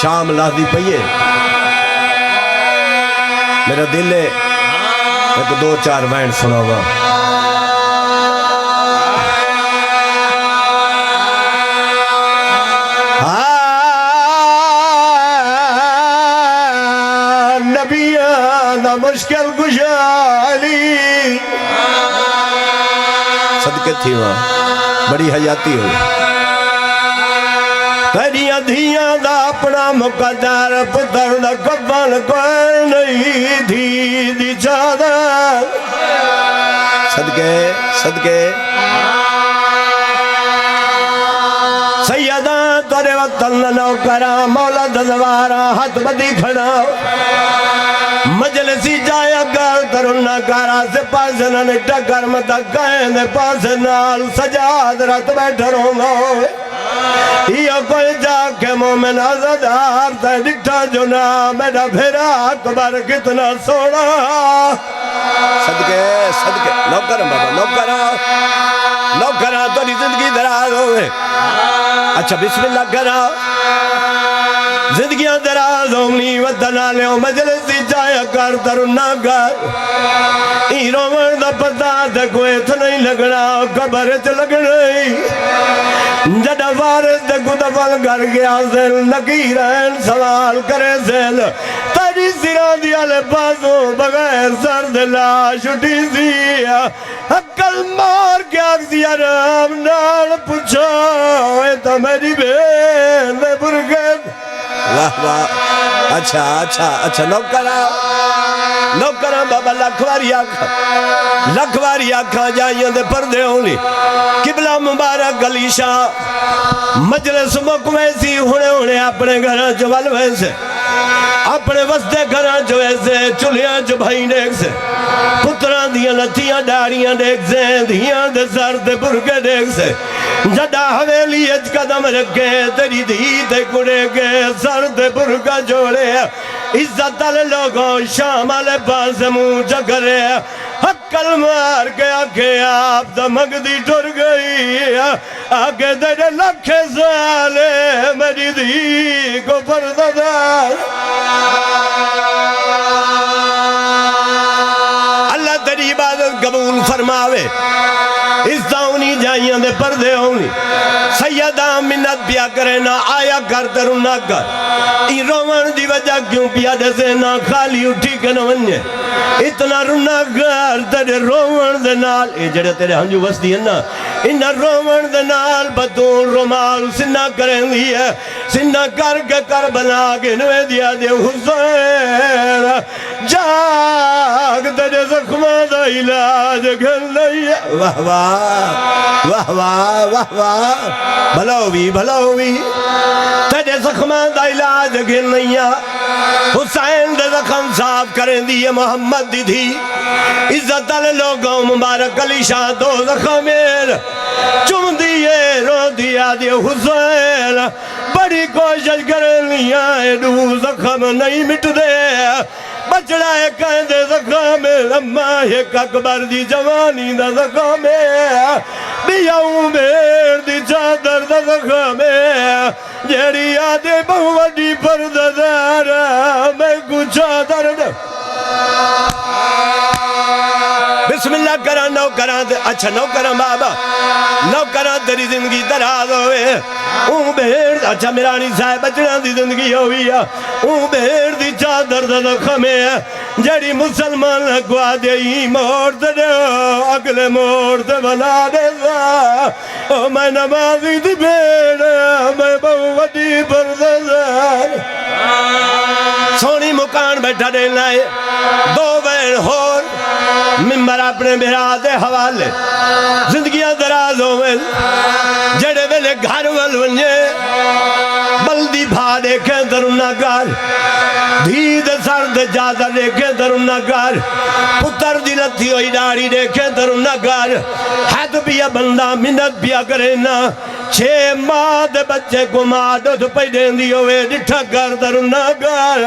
شام لاہدی پئیے میرا دل ہے ایک دو چار وین سناوا نبیان دا مشکل گشالی صدقے تھی وہاں بڑی حیاتی ہوئی تیریاں دھیاں دا اپنا مقدر پتر دا کبن کوئی نہیں تھی دی چادر صدقے صدقے سیدہ تورے وطن نوکرہ مولا دزوارہ ہاتھ بدی کھڑا مجلسی جایا گر ترنا کارا سے پاسنا نٹا کرمتا کہیں دے پاسنا سجاد رات بیٹھا رونا یہ کوئی جا کے مومن آزادار تے ڈکھا جنا میرا پھرا اکبر کتنا سوڑا صدقے صدقے نوکرہ بابا نوکرہ توری زندگی دراز ہوئے اچھا بسم اللہ کرا زندگیاں دراز ہونی وطنہ لیوں مجلسی جایا کر ترنا کر ای رومن دا پتا دے کوئی تو نہیں لگنا قبر چ لگنی جڑا وارث دے کو دفن کر گیا زل نکیرین سوال کرے زل تیری سرا دیا لے بازوں بغیر سر دلاش اٹھی سیا عقل مار کے آگزی عرام نال پوچھا تو میری بین دے برگت واہ واہ اچھا نوکرہ بابا لکھواری آکھا جائیاں دے پردے ہونی قبلہ مبارک گلیشہ مجلس مکویسی ہونے اپنے گھراں چوال ویسے اپنے وستے گھراں جو ایسے چلیاں جو بھائی دیکھ سے پتران دیاں لتیاں ڈاریاں دیکھ سے دیاں دے سر دے برگے دیکھ سے جڑا حویلی اج قدم رکھے تیری دی تے کڑے گے سر دے برگا جوڑے عزت والے لوگوں شام والے پاس منہ چکرے حقل مار کے آکھے آپ دمک دی ٹر گئی آگے تیرے لکھے سالے میری دی کو پردہ دار اللہ تیری عبادت قبول فرماوے اس داؤنی جائیاں دے پردے ہونی سیدہ منت پیا کرے نہ آیا کر ترنا کر ای رومن دی وجہ کیوں پیا جیسے نہ خالی اٹھی کے نونجے اتنا رنا کر تیرے رومن دے نال اے جڑے تیرے ہنجو وستی ہے نا انہا رومن دے نال بطول رومال سنہ کریں دی ہے سنہ کر کے کربلا کے نوے دیا دے حسین جاگ تیرے زخمہ دا علاج گھر لئی ہے واہ واہ واہ واہ بھلا ہوئی تیرے زخمہ دا علاج گھر لئی ہے حسین دے زخم صاف کریں دی ہے محمد دی تھی عزت والے لوگوں مبارک علی شاہ دو زخمیر چم دیئے رو دیا دے حسین بڑی کوشش کریں لیا دو زخم نہیں مٹ دے بچڑا ہے کہیں دے زخم اما ایک اکبر دی جوانی دا زخم بیاؤں بیر دی چادر دا زخم جیڑی آدھے بہوڑی پرددار میں کچھ چادر دا بسم اللہ کرا نوکران اچھا نوکران بابا نوکران تیری زندگی دراز ہوئے اون بہر اچھا میرانی صاحب بچڑان دی زندگی ہوئی ہے اون بہر دی چادر دا زخمے جڑی مسلمان لگوا دے ہی مورد دے اگلے مورد بنا دے سا او میں نمازی دی بیڑ میں بہوڑی پردزار سونی مکان بیٹھا دے لائے دو بین ہور ممبر اپنے بہرا دے حوالے زندگیاں دراز ہوئے جڑے ویلے گھر والونجے بلدی بھا دیکھیں درونہ کار دھید سرد جادہ دیکھیں درونہ کار پتر دلتی ہوئی ڈاری دیکھیں درونہ کار حد بیا بندہ منت بیا کرے نا 6 ماہ دے بچے کو ماں دو پہ دین دی ہوئے ڈٹھا کر درونہ کار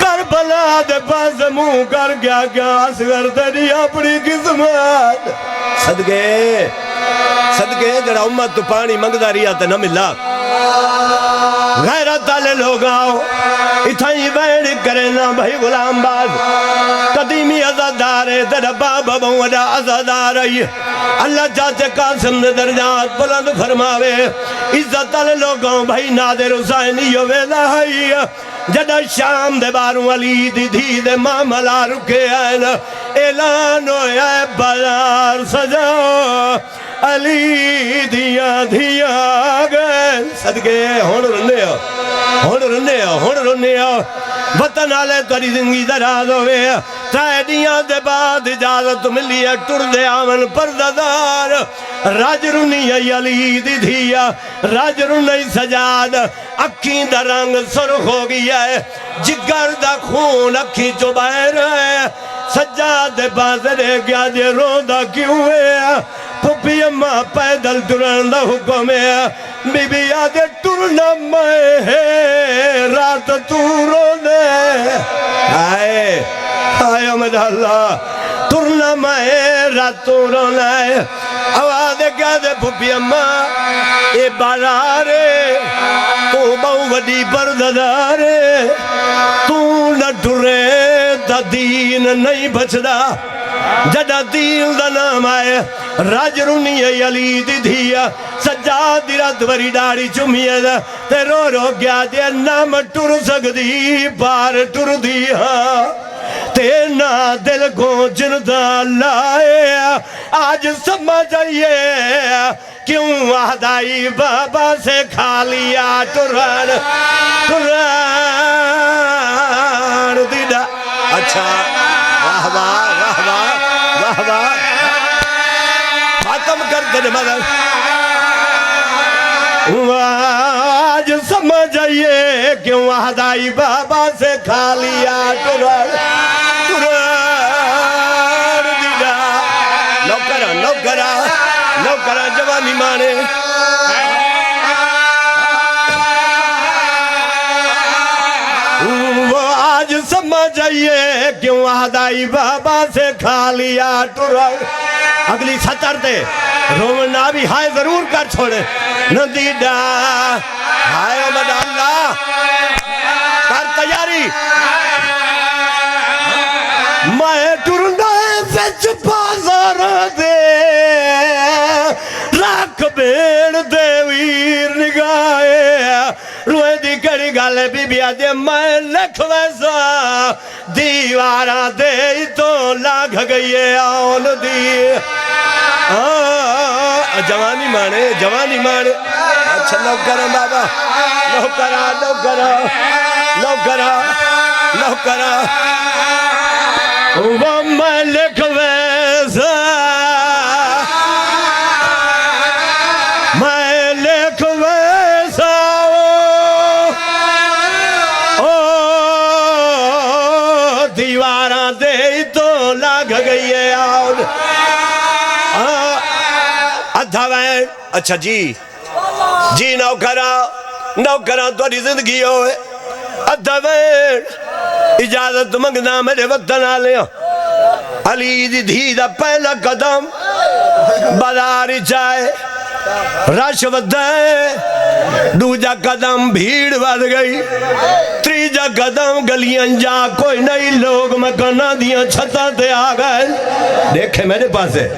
کربلا دے پاس منہ کر گیا کیا اصغر تیری اپنی قسمت صدقے صدقے جڑا امت تو پانی منگدا رہیا تے نہ ملا غیرت والے لوگ آؤ اتھائی بیڑ کرے نا بھائی غلام باز قدیمی عزادار ہے تیرا بابا بہوڑا عزادار ہے اللہ چاچے قاسم نے درجات بلند فرماوے عزت والے لوگوں بھائی نادر حسینی ویلا ہے جدہ شام دے باروں علی دی دھی دے معاملہ رکے آئے اعلان ہویا ہے بازار سجاؤ علی دیا دیا گئے صدقے ہون رنے ہو وطن آلے تاری زندگی دراز ہوئے ترائے دیاں دے بعد اجازت ملی ہے ٹر دے آمن پرددار راج رونی ہے علی دی دھیا راج رونی سجاد اکھیں دا رنگ سرخ ہو گیا ہے جگر دا خون اکھیں چوبائر ہے سجاد دے بازرے گیا دے روندہ کیوں ہے پھپی اماں پیدل ٹرن دا حکم ہے بی بی آدھے ٹرنا میں ہے رات تو رونے آئے امد اللہ ٹرنا میں رات تو رونا ہے آواز کیا دے پھپی اماں اے بارارے تو بہو وڈی پرددارے تو نہ ٹرے دا دین نہیں بچدا جڑا دین دا نام آئے راج رونی علی دی دھیا سجاد دی رات وری ڈاڑی چمیے دا تے رو رو گیا دے نام ٹر سکدی بار ٹر دیا تے نا دل کو جندا لائے آج سمجھ آئیے کیوں وحدائی بابا سے کھا لیا ٹران دیدہ اچھا واہ واہ واہ واہ ختم کر دے مدد آج سمجھ آئیے کیوں وحدائی بابا سے کھا لیا ٹران دیدہ نوکرہ جوانی مانے وہ آج سمجھ آئیے کیوں وحدائی بابا سے کھا لیا ٹران اگلی سطر دے رومنا بھی ہائے ضرور کر چھوڑے ندیدہ ہائے امد اللہ کر تیاری میں ٹرنا سچ بازار دے رکھ بیڑ دے ویر نگاہے روئے دی کڑی گالے بی بی آدھے میں لکھ ویسا دیوارہ دے تو لاغ گئیے آن دی جوانی مانے اچھا نوکرہ بابا نوکرہ وہ میں لکھ ویسا دیواراں دے تو لاغ گئی ہے آؤں ادھا وین اچھا جی نوکرہ توڑی زندگی ہوئے ادھا وین اجازت منگنا میرے وطن آلے علی دی دھی دا پہلا قدم بازاری چائے رش ودھائے دوجا قدم بھیڑ ود گئی تریجا قدم گلیاں جا کوئی نہیں لوگ مکانہ دیاں چھتا تے آگئے دیکھیں میرے پاس ہے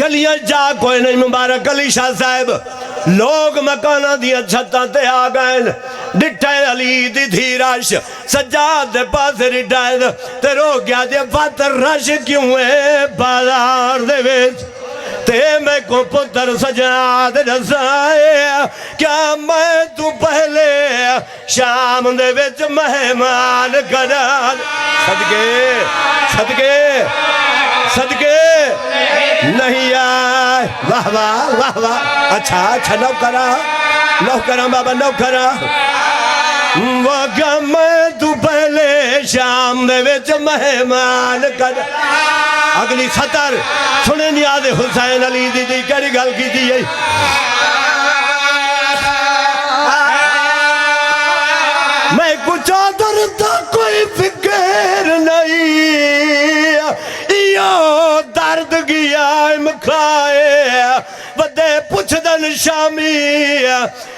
گلیاں جا کوئی نہیں مبارک علی شاہ صاحب لوگ مکانہ دیاں چھتا تے آگئے ڈٹھائے علی دی دھی رش سجاد دے پاس ڈٹھائے تے رو گیا دے پاتر رش کیوں ہے بازار دے ویچ تے میں کو پتر سجاد رسائے کیا میں تو پہلے شام دے وچ مہمان کران صدقے نہیں آئے واہ واہ اچھا نوکرہ بابا نوکرہ وہ کیا میں تو پہلے شام دے وچ مہمان کران اگلی سطر سنے نیاز حسین علی دی دی کری گل کی دی میں کچھ آدر تا کوئی فکر نہیں یہ درد گیا مکھائے جدے پوچھ دن شامی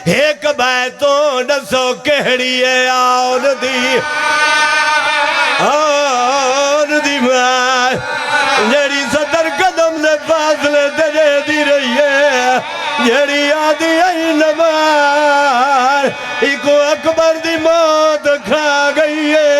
ایک بیتوں دسو کہڑی ہے آن دی میں جیڑی صدر قدم دے فاصلے تجھے دی رہی ہے جیڑی آدھی آئی نمار ایکو اکبر دی موت کھا گئی ہے